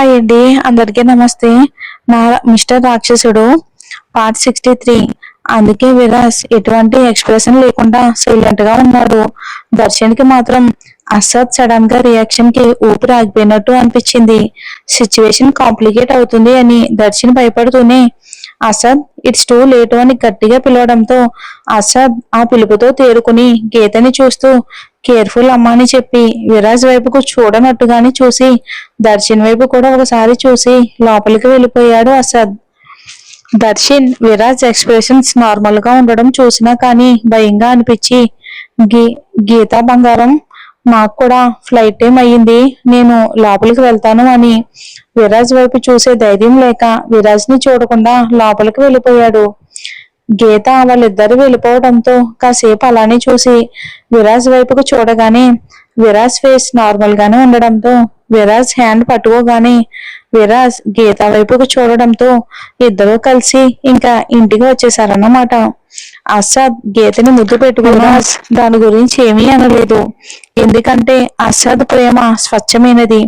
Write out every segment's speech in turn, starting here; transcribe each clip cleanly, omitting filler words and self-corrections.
Hi అండి, అందరికీ నమస్తే. నా మిస్టర్ రాక్షసుడు పార్ట్ 63. అందుకే విరాస్ ఎటువంటి ఎక్స్ప్రెషన్ లేకుండా సైలెంట్ గా ఉన్నాడు. దర్శన్కి మాత్రం అసద్ సడన్ గా రియాక్షన్ కి ఊపిరి ఆగిపోయినట్టు అనిపించింది. సిచ్యువేషన్ కాంప్లికేట్ అవుతుంది అని దర్శన్ భయపడుతూనే అసద్ ఇట్స్ టూ లేట్ అని గట్టిగా పిలవడంతో అసద్ ఆ పిలుపుతో తేరుకుని గీతని చూస్తూ కేర్ఫుల్ అమ్మా అని చెప్పి విరాజ్ వైపుకు చూడనట్టుగానే చూసి దర్శన్ వైపు కూడా ఒకసారి చూసి లోపలికి వెళ్ళిపోయాడు అసద్. దర్శన్ విరాజ్ ఎక్స్ప్రెషన్స్ నార్మల్ గా ఉండడం చూసినా కానీ భయంగా అనిపించి గీతా బంగారం, నాకు కూడా ఫ్లైట్ టైం అయ్యింది, నేను లోపలికి వెళ్తాను అని విరాజ్ వైపు చూసే ధైర్యం లేక విరాజ్ ని చూడకుండా లోపలికి వెళ్ళిపోయాడు. గీత వాళ్ళిద్దరు వెళ్ళిపోవడంతో కాసేపు అలానే చూసి విరాజ్ వైపుకు చూడగానే విరాజ్ ఫేస్ నార్మల్ గానే ఉండడంతో విరాజ్ హ్యాండ్ పట్టుకోగానే విరాజ్ గీత వైపుకు చూడడంతో ఇద్దరూ కలిసి ఇంకా ఇంటికి వచ్చేసారన్నమాట. అసద్ గీతని ముద్దు పెట్టుకుని దాని గురించి ఏమీ అనలేదు. ఎందుకంటే అసద్ ప్రేమ స్వచ్ఛమైనది.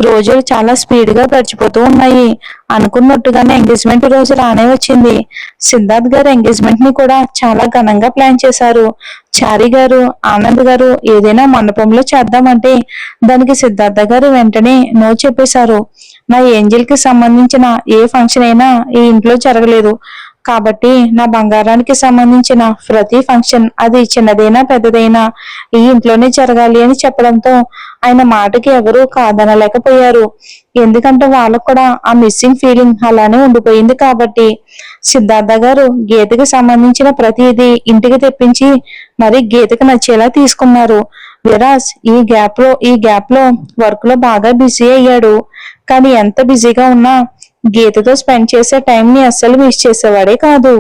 రోజులు చాలా స్పీడ్ గా గడిచిపోతూ ఉన్నాయి. అనుకున్నట్టుగానే ఎంగేజ్మెంట్ రోజు రానే వచ్చింది. సిద్ధార్థ్ గారు ఎంగేజ్మెంట్ ని కూడా చాలా ఘనంగా ప్లాన్ చేశారు. చారి గారు, ఆనంద్ గారు ఏదైనా మండపంలో చేద్దామంటే దానికి సిద్ధార్థ గారు వెంటనే నో చెప్పేశారు. నా ఏంజల్ కి సంబంధించిన ఏ ఫంక్షన్ అయినా ఈ ఇంట్లో జరగలేదు కాబట్టి నా బంగారానికి సంబంధించిన ప్రతి ఫంక్షన్, అది చిన్నదైనా పెద్దదైనా, ఈ ఇంట్లోనే జరగాలి అని చెప్పడంతో ఆయన మాటకి ఎవరూ కాదనలేకపోయారు. ఎందుకంటే వాళ్ళకు కూడా ఆ మిస్సింగ్ ఫీలింగ్ అలానే ఉండిపోయింది కాబట్టి. సిద్ధార్థ గారు గీతకి సంబంధించిన ప్రతిదీ ఇంటికి తెప్పించి మరి గీతకి నచ్చేలా తీసుకున్నారు. విరాజ్ ఈ గ్యాప్ లో వర్క్ లో బాగా బిజీ అయ్యాడు. కానీ ఎంత బిజీగా ఉన్నా గీతతో స్పెండ్ చేసే టైం ని అస్సలు మిస్ చేసేవాడే కాదు.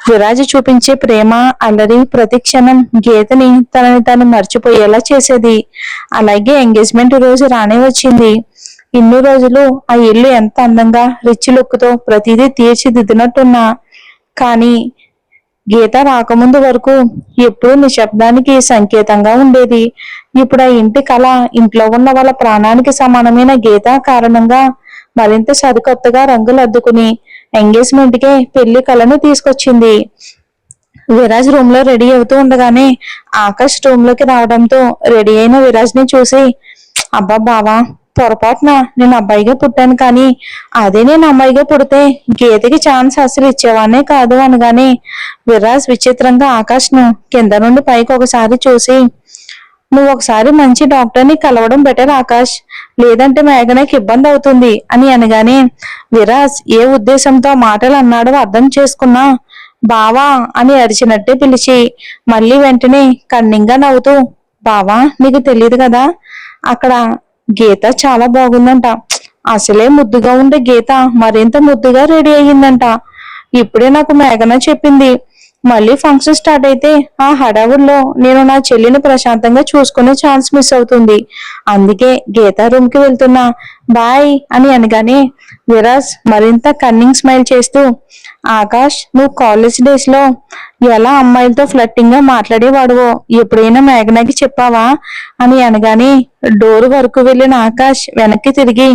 విరాజ్ చూపించే ప్రేమ, అల్లరి ప్రతి క్షణం గీతని తనని తాను మర్చిపోయేలా చేసేది. అలాగే ఎంగేజ్మెంట్ రోజు రానే వచ్చింది. ఇన్ని రోజులు ఆ ఇల్లు ఎంత అందంగా రిచ్ లుక్ తో ప్రతిదీ తీర్చిదిద్దినట్టున్నా కానీ గీత రాకముందు వరకు ఎప్పుడూ నిశ్శబ్దానికి సంకేతంగా ఉండేది. ఇప్పుడు ఆ ఇంటి కళ, ఇంట్లో ఉన్న వాళ్ళ ప్రాణానికి సమానమైన గీత కారణంగా మరింత సరికొత్తగా రంగులు అద్దుకుని ఎంగేజ్మెంట్ కే పెళ్లి కళను తీసుకొచ్చింది. విరాజ్ రూమ్ లో రెడీ అవుతూ ఉండగానే ఆకాష్ రూమ్ లోకి రావడంతో రెడీ అయిన విరాజ్ ని చూసి, అబ్బా బావా, పొరపాటున నేను అబ్బాయిగా పుట్టాను కానీ అదే నేను అమ్మాయిగా పుడితే గీతకి ఛాన్స్ అసలు ఇచ్చేవానే కాదు అనగానే విరాజ్ విచిత్రంగా ఆకాష్ ను కింద నుండి పైకి ఒకసారి చూసి, నువ్వు ఒకసారి మంచి డాక్టర్ని కలవడం బెటర్ ఆకాష్, లేదంటే మేఘనకి ఇబ్బంది అవుతుంది అని అనగానే విరాజ్ ఏ ఉద్దేశంతో మాటలు అన్నాడో అర్థం చేసుకున్నా బావా అని అరిచినట్టే పిలిచి మళ్ళీ వెంటనే కన్నింగా నవ్వుతూ, బావా నీకు తెలియదు కదా, అక్కడ గీత చాలా బాగుందంట, అసలే ముద్దుగా ఉండే గీత మరింత ముద్దుగా రెడీ అయ్యిందంట, ఇప్పుడే నాకు మేఘన చెప్పింది. మళ్ళీ ఫంక్షన్ స్టార్ట్ అయితే ఆ హడావుల్లో నేను నా చెల్లిని ప్రశాంతంగా చూసుకునే ఛాన్స్ మిస్ అవుతుంది. అందుకే గీతా రూమ్ కి వెళ్తున్నా, బాయ్ అని అనగానే విరాజ్ మరింత కన్నింగ్ స్మైల్ చేస్తూ, ఆకాష్ నువ్వు కాలేజ్ డేస్ లో ఎలా అమ్మాయిలతో ఫ్లట్టింగ్ గా మాట్లాడేవాడువో ఎప్పుడైనా మేఘనాకి చెప్పావా అని అనగానే డోర్ వరకు వెళ్ళిన ఆకాష్ వెనక్కి తిరిగి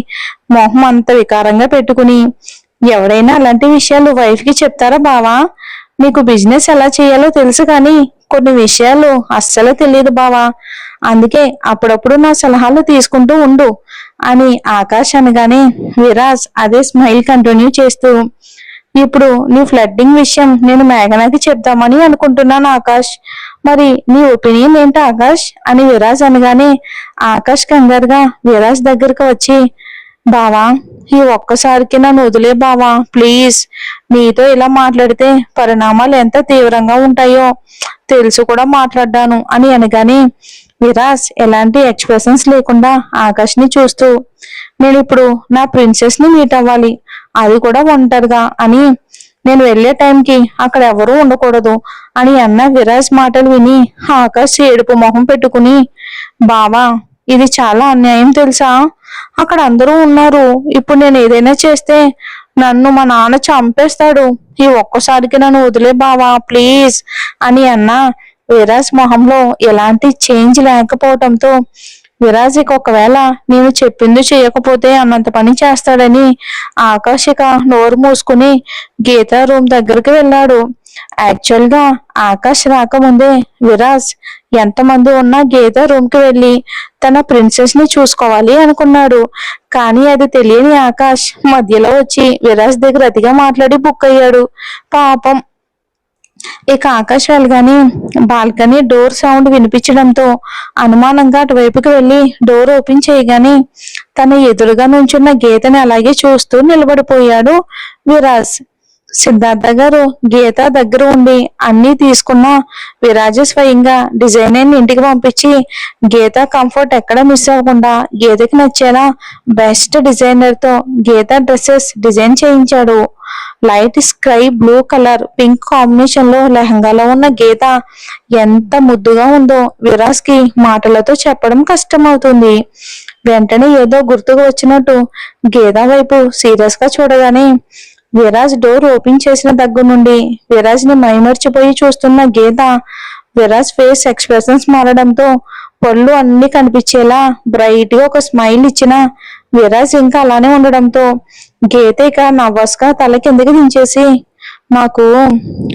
మొహం అంత వికారంగా పెట్టుకుని, ఎవరైనా అలాంటి విషయాలు వైఫ్ కి చెప్తారా బావా, నీకు బిజినెస్ ఎలా చేయాలో తెలుసు కానీ కొన్ని విషయాలు అస్సలు తెలియదు బావా, అందుకే అప్పుడప్పుడు నా సలహాలు తీసుకుంటూ ఉండు అని ఆకాష్ అనగానే విరాజ్ అదే స్మైల్ కంటిన్యూ చేస్తూ, ఇప్పుడు నీ ఫ్లడ్డింగ్ విషయం నేను మేఘనాకి చెప్దామని అనుకుంటున్నాను ఆకాష్, మరి నీ ఒపీనియన్ ఏంటి ఆకాష్ అని విరాజ్ అనగానే ఆకాష్ కంగారుగా విరాజ్ దగ్గరకు వచ్చి, బావా ఈ ఒక్కసారికి నన్ను వదిలే బావా ప్లీజ్, నీతో ఇలా మాట్లాడితే పరిణామాలు ఎంత తీవ్రంగా ఉంటాయో తెలుసు కూడా మాట్లాడ్డాను అని అనగానే విరాజ్ ఎలాంటి ఎక్స్ప్రెషన్స్ లేకుండా ఆకాష్ ని చూస్తూ, నేను ఇప్పుడు నా ప్రిన్సెస్ ని మీట్ అవ్వాలి, అది కూడా ఒంటరిగా అని, నేను వెళ్లే టైంకి అక్కడ ఎవరూ ఉండకూడదు అని అన్న విరాజ్ మాటలు విని ఆకాష్ ఏడుపు మొహం పెట్టుకుని, బావా ఇది చాలా అన్యాయం తెలుసా, అక్కడ అందరూ ఉన్నారు, ఇప్పుడు నేను ఏదైనా చేస్తే నన్ను మా నాన్న చంపేస్తాడు, ఈ ఒక్కసారికి నన్ను వదిలే బావా ప్లీజ్ అని అన్నా విరాజ్ మొహంలో ఎలాంటి చేంజ్ లేకపోవడంతో విరాజ్ ఇక ఒకవేళ నేను చెప్పింది చేయకపోతే అన్నంత పని చేస్తాడని ఆకాష్ ఇక నోరు మూసుకుని గీత రూమ్ దగ్గరికి వెళ్ళాడు. యాక్చువల్ గా ఆకాష్ రాకముందే విరాజ్ ఎంతమంది ఉన్నా గీత రూమ్ కి వెళ్ళి తన ప్రిన్సెస్ ని చూసుకోవాలి అనుకున్నాడు. కానీ అది తెలియని ఆకాష్ మధ్యలో వచ్చి విరాజ్ దగ్గర అతిగా మాట్లాడి బుక్ అయ్యాడు. పాపం. ఇక ఆకాష్ వెళ్ళగానే బాల్కనీ డోర్ సౌండ్ వినిపించడంతో అనుమానంగా అటువైపుకి వెళ్లి డోర్ ఓపెన్ చేయగానే తన ఎదురుగా నుంచున్న గీతని అలాగే చూస్తూ నిలబడిపోయాడు విరాజ్. సిద్ధార్థ గారు గీత దగ్గర ఉండి అన్ని తీసుకున్న విరాజు స్వయంగా డిజైనర్ ఇంటికి పంపించి గీత కంఫర్ట్ ఎక్కడ మిస్ అవ్వకుండా గీతకి నచ్చేలా బెస్ట్ డిజైనర్ తో గీత డ్రెస్సెస్ డిజైన్ చేయించాడు. Light sky blue colour pink combination లో లెహంగాలో ఉన్న గీత ఎంత ముద్దుగా ఉందో విరాజ్ కి మాటలతో చెప్పడం కష్టమవుతుంది. వెంటనే ఏదో గుర్తుకు వచ్చినట్టు గీత వైపు సీరియస్ గా చూడగానే విరాజ్ డోర్ ఓపెన్ చేసిన దగ్గర నుండి విరాజ్ ని మైమర్చిపోయి చూస్తున్న గీత విరాజ్ ఫేస్ ఎక్స్ప్రెషన్స్ మారడంతో పళ్ళు అన్ని కనిపించేలా బ్రైట్ గా ఒక స్మైల్ ఇచ్చిన విరాజ్ ఇంకా అలానే ఉండడంతో గీత ఇక నర్వస్ గా తల కిందకి దించేసి నాకు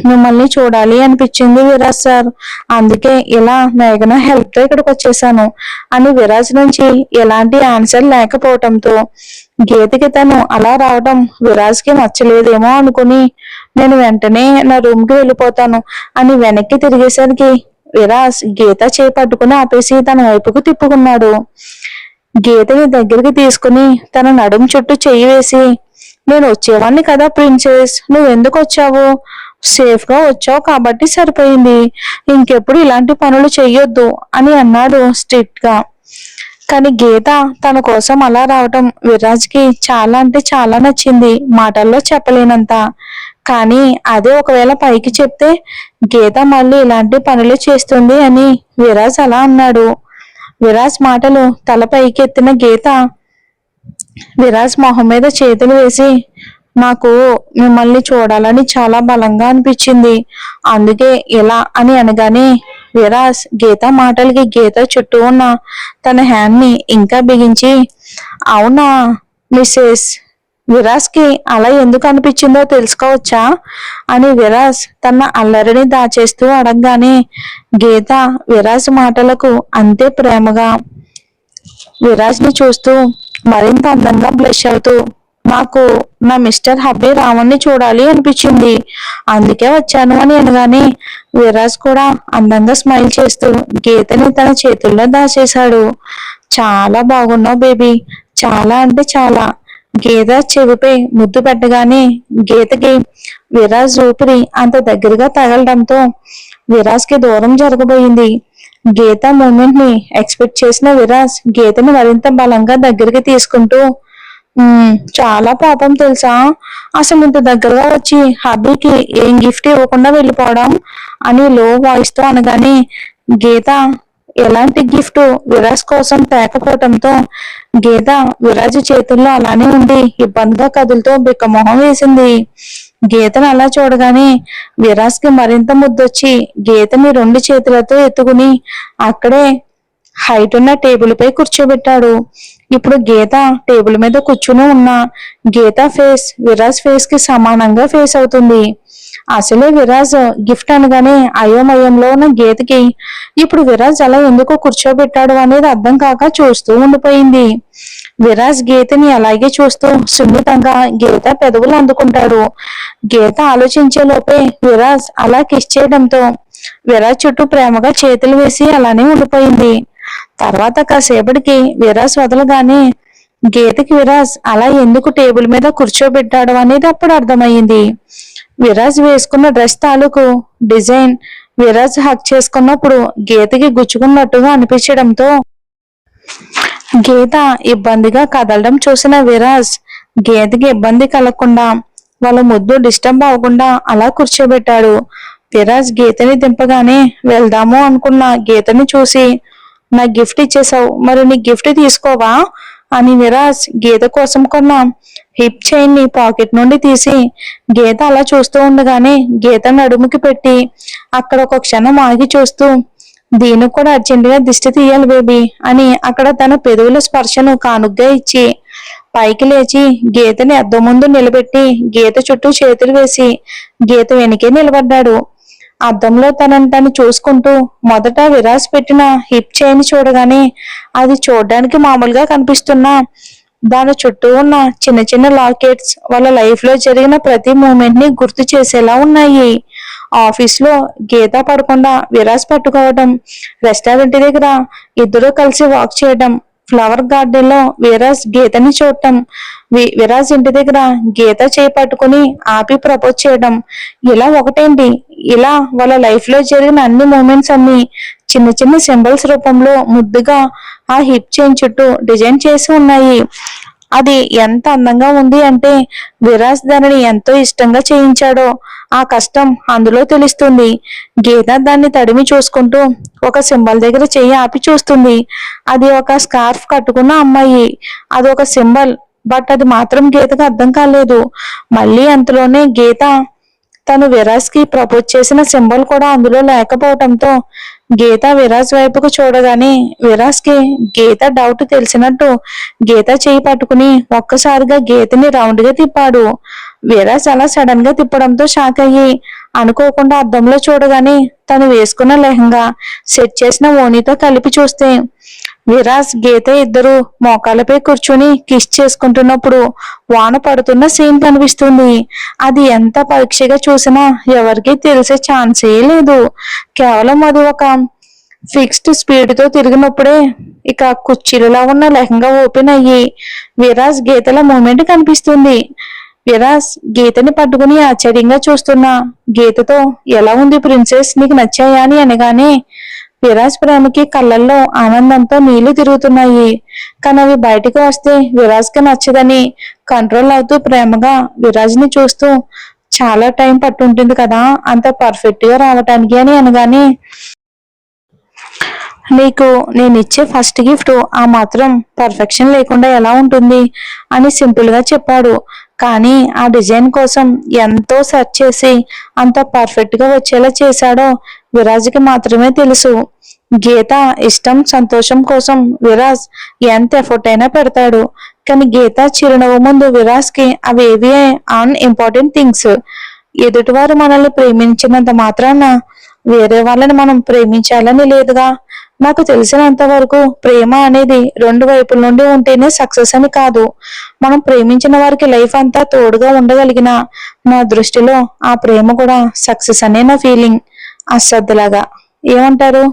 మిమ్మల్ని చూడాలి అనిపించింది విరాజ్ సార్, అందుకే ఇలా మేఘన హెల్ప్ తో ఇక్కడికి వచ్చేసాను అని విరాజ్ నుంచి ఎలాంటి ఆన్సర్ లేకపోవటంతో గీతకి తను అలా రావడం విరాజ్ కి నచ్చలేదేమో అనుకుని నేను వెంటనే నా రూమ్ కి వెళ్ళిపోతాను అని వెనక్కి తిరిగేసరికి విరాజ్ గీత చేపట్టుకుని ఆపేసి తన వైపుకు తిప్పుకున్నాడు. గీతని దగ్గరికి తీసుకుని తన నడుం చుట్టూ చెయ్యి వేసి నేను వచ్చేవాణ్ణి కదా ప్రిన్సెస్, నువ్వెందుకు వచ్చావు? సేఫ్ గా వచ్చావు కాబట్టి సరిపోయింది, ఇంకెప్పుడు ఇలాంటి పనులు చెయ్యొద్దు అని అన్నాడు స్ట్రిక్ట్ గా. కానీ గీత తన కోసం అలా రావటం విరాజ్ కి చాలా అంటే చాలా నచ్చింది, మాటల్లో చెప్పలేనంత. కానీ అదే ఒకవేళ పైకి చెప్తే గీత మళ్ళీ ఇలాంటి పనులు చేస్తుంది అని విరాజ్ అలా అన్నాడు. విరాజ్ మాటలు తల పైకి ఎత్తిన గీత విరాజ్ మొహం మీద చేతులు వేసి నాకు మిమ్మల్ని చూడాలని చాలా బలంగా అనిపించింది, అందుకే ఇలా అని అనగానే విరాజ్ గీత మాటలకి గీత చుట్టూ ఉన్న తన హ్యాండ్ ని ఇంకా బిగించి అవునా మిస్సెస్, విరాజ్ కి అలా ఎందుకు అనిపించిందో తెలుసుకోవచ్చా అని విరాజ్ తన అల్లరిని దాచేస్తూ అడగగానే గీత విరాజ్ మాటలకు అంతే ప్రేమగా విరాజ్ ని చూస్తూ మరింత అందంగా బ్లష్ అవుతూ నాకు నా మిస్టర్ హబ్బీ రావణ్ణి చూడాలి అనిపించింది, అందుకే వచ్చాను అని అనగానే విరాజ్ కూడా అందంగా స్మైల్ చేస్తూ గీతని తన చేతుల్లో దాచేశాడు. చాలా బాగున్నావు బేబీ, చాలా అంటే చాలా. గీత చెవిపై ముద్దు పెట్టగానే గీతకి విరాజ్ ఊపిరి అంత దగ్గరగా తగలడంతో విరాజ్ కి దూరం జరగబోయింది. గీత మూమెంట్ ని ఎక్స్పెక్ట్ చేసిన విరాజ్ గీతని మరింత బలంగా దగ్గరికి తీసుకుంటూ చాలా పాపం తెలుసా, అసలు ఇంత దగ్గరగా వచ్చి హబ్బీకి ఏం గిఫ్ట్ ఇవ్వకుండా వెళ్ళిపోవడం అని లో వాయిస్ తో అనగానే గీత ఎలాంటి గిఫ్ట్ విరాజ్ కోసం తేకపోవటంతో గీత విరాజ్ చేతుల్లో అలానే ఉండి ఇబ్బందిగా కదులుతూ బిక్కమొహం వేసింది. గీతను అలా చూడగానే విరాజ్ కి మరింత ముద్దొచ్చి గీతని రెండు చేతులతో ఎత్తుకుని అక్కడే హైట్ ఉన్న టేబుల్ పై కూర్చోబెట్టాడు. ఇప్పుడు గీత టేబుల్ మీద కూర్చుని ఉన్న గీత ఫేస్ విరాజ్ ఫేస్ కి సమానంగా ఫేస్ అవుతుంది. అసలే విరాజ్ గిఫ్ట్ అనగానే అయోమయంలో ఉన్న గీతకి ఇప్పుడు విరాజ్ అలా ఎందుకు కూర్చోబెట్టాడు అనేది అర్థం కాక చూస్తూ ఉండిపోయింది. విరాజ్ గీతని అలాగే చూస్తూ సున్నితంగా గీత పెదవులు అందుకుంటాడు. గీత ఆలోచించే లోపే విరాజ్ అలా కిస్ చేయడంతో విరాజ్ చుట్టూ ప్రేమగా చేతులు వేసి అలానే ఉండిపోయింది. తర్వాత కాసేపటికి విరాజ్ వదలగానే గీతకి విరాజ్ అలా ఎందుకు టేబుల్ మీద కూర్చోబెట్టాడు అనేది అప్పుడు అర్థమయ్యింది. విరాజ్ వేసుకున్న డ్రెస్ తాలూకు డిజైన్ విరాజ్ హక్ చేసుకున్నప్పుడు గీతకి గుచ్చుకున్నట్టుగా అనిపించడంతో గీత ఇబ్బందిగా కదలడం చూసిన విరాజ్ గీతకి ఇబ్బంది కలగకుండా వాళ్ళ ముద్దు డిస్టర్బ్ అవ్వకుండా అలా కూర్చోబెట్టాడు. విరాజ్ గీతని దింపగానే వెళ్దాము అనుకున్న గీతని చూసి నా గిఫ్ట్ ఇచ్చేసావు, మరి నీ గిఫ్ట్ తీసుకోవా అని విరాజ్ గీత కోసం కొన్న హిప్ చైన్ ని పాకెట్ నుండి తీసి గీత అలా చూస్తూ ఉండగానే గీత నడుముకి పెట్టి అక్కడ ఒక క్షణం ఆగి చూస్తూ దీనికి కూడా అర్జెంట్ గా దిష్టి తీయాలి బేబీ అని అక్కడ తన పెదవుల స్పర్శను కానుగ్గా ఇచ్చి పైకి లేచి గీతని అద్దం ముందు నిలబెట్టి గీత చుట్టూ చేతులు వేసి గీత వెనకే నిలబడ్డాడు. అద్దంలో తనని తను చూసుకుంటూ మొదట విరాజ్ పెట్టిన హిప్ చైన్ చూడగానే అది చూడడానికి మామూలుగా కనిపిస్తున్నా దాని చుట్టూ ఉన్న చిన్న చిన్న లాకెట్స్ వాళ్ళ లైఫ్ లో జరిగిన ప్రతి మూమెంట్ ని గుర్తు చేసేలా ఉన్నాయి. ఆఫీస్ లో గీత పడకుండా విరాజ్ పట్టుకోవడం, రెస్టారెంట్ దగ్గర ఇద్దరు కలిసి వాక్ చేయడం, ఫ్లవర్ గార్డెన్ లో విరాజ్ గీతని చూడటం, విరాజ్ ఇంటి దగ్గర గీత చేయి పట్టుకుని ఆపి ప్రపోజ్ చేయడం, ఇలా ఒకటేంటి ఇలా వాళ్ళ లైఫ్ లో జరిగిన అన్ని మూమెంట్స్ అన్ని చిన్న చిన్న సింబల్స్ రూపంలో ముద్దుగా ఆ హిప్ చైన్ చుట్టూ డిజైన్ చేసి ఉన్నాయి. అది ఎంత అందంగా ఉంది అంటే విరాజ్ దానిని ఎంతో ఇష్టంగా చేయించాడో ఆ కష్టం అందులో తెలుస్తుంది. గీత దాన్ని తడిమి చూసుకుంటూ ఒక సింబల్ దగ్గర చెయ్యి ఆపి చూస్తుంది. అది ఒక స్కార్ఫ్ కట్టుకున్న అమ్మాయి. అది ఒక సింబల్, బట్ అది మాత్రం గీతకు అర్థం కాలేదు. మళ్ళీ అంతలోనే గీత తను విరాజ్ కి ప్రపోజ్ చేసిన సింబల్ కూడా అందులో లేకపోవడంతో గీత విరాజ్ వైపుకు చూడగానే విరాజ్ కి గీత డౌట్ తెలిసినట్టు గీత చేయి పట్టుకుని ఒక్కసారిగా గీతని రౌండ్ గా తిప్పాడు. విరాజ్ అలా సడన్ గా తిప్పడంతో షాక్ అయ్యి అనుకోకుండా అద్దంలో చూడగానే తను వేసుకున్న లెహంగా సెట్ చేసిన ఓణితో కలిపి చూస్తే విరాజ్ గీత ఇద్దరు మోకాళ్ళపై కూర్చుని కిస్ చేసుకుంటున్నప్పుడు వాన పడుతున్న సీన్ కనిపిస్తుంది. అది ఎంత పరీక్షగా చూసినా ఎవరికి తెలిసే ఛాన్సే లేదు. కేవలం అది ఒక ఫిక్స్డ్ స్పీడ్ తో తిరిగినప్పుడే ఇక కుర్చీలలో ఉన్న లెహంగా ఓపెన్ అయ్యి విరాజ్ గీతల మూమెంట్ కనిపిస్తుంది. విరాజ్ గీతని పట్టుకుని ఆశ్చర్యంగా చూస్తున్నా గీతతో ఎలా ఉంది ప్రిన్సెస్, నీకు నచ్చాయా అని అనగానే విరాజ్ ప్రేమకి కళ్ళల్లో ఆనందంతో నీళ్లు తిరుగుతున్నాయి. కానీ అవి బయటకు వస్తే విరాజ్ కి నచ్చదని కంట్రోల్ అవుతూ ప్రేమగా విరాజ్ ని చూస్తూ చాలా టైం పట్టుంటుంది కదా అంత పర్ఫెక్ట్ గా రావటానికి అని అనగానే నీకు నేను ఇచ్చే ఫస్ట్ గిఫ్ట్ ఆ మాత్రం పర్ఫెక్షన్ లేకుండా ఎలా ఉంటుంది అని సింపుల్ గా చెప్పాడు. కానీ ఆ డిజైన్ కోసం ఎంతో సెర్చ్ చేసి అంత పర్ఫెక్ట్ గా వచ్చేలా చేశాడో విరాజ్కి మాత్రమే తెలుసు. గీత ఇష్టం సంతోషం కోసం విరాజ్ ఎంత ఎఫర్ట్ అయినా పెడతాడు. కానీ గీత చిరునవ్వు ముందు విరాజ్ కి అవేవి ఆన్ ఇంపార్టెంట్ థింగ్స్. ఎదుటివారు మనల్ని ప్రేమించినంత మాత్రాన వేరే వాళ్ళని మనం ప్రేమించాలని లేదుగా. నాకు తెలిసినంత వరకు ప్రేమ అనేది రెండు వైపుల నుండి ఉంటేనే సక్సెస్ అని కాదు. మనం ప్రేమించిన వారికి లైఫ్ అంతా తోడుగా ఉండగలిగిన నా దృష్టిలో ఆ ప్రేమ కూడా సక్సెస్ అనే నా ఫీలింగ్. అశ్రద్ధలాగా ఏమంటారు?